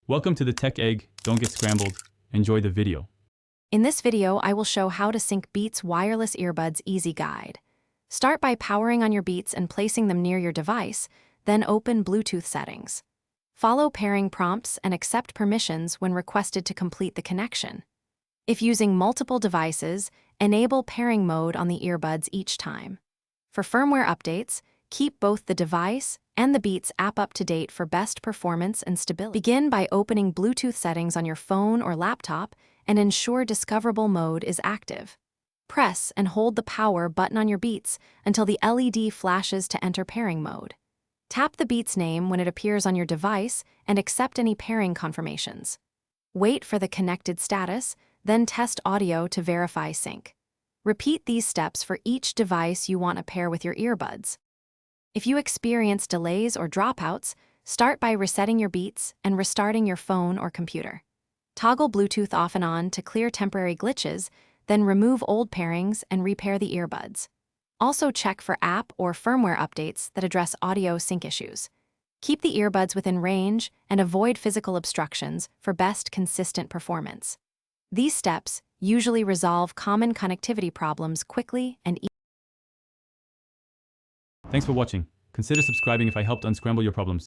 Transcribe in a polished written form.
Welcome to the Tech Egg. Don't get scrambled. Enjoy the video. In this video, I will show how to sync Beats wireless earbuds easy guide. Start by powering on your Beats and placing them near your device, then open Bluetooth settings. Follow pairing prompts and accept permissions when requested to complete the connection. If using multiple devices, enable pairing mode on the earbuds each time. For firmware updates, keep both the device and the Beats app up to date for best performance and stability. Begin by opening Bluetooth settings on your phone or laptop and ensure discoverable mode is active. Press and hold the power button on your Beats until the LED flashes to enter pairing mode. Tap the Beats name when it appears on your device and accept any pairing confirmations. Wait for the connected status, then test audio to verify sync. Repeat these steps for each device you want to pair with your earbuds. If you experience delays or dropouts, start by resetting your Beats and restarting your phone or computer. Toggle Bluetooth off and on to clear temporary glitches, then remove old pairings and repair the earbuds. Also check for app or firmware updates that address audio sync issues. Keep the earbuds within range and avoid physical obstructions for best consistent performance. These steps usually resolve common connectivity problems quickly and easily. Thanks for watching. Consider subscribing if I helped unscramble your problems.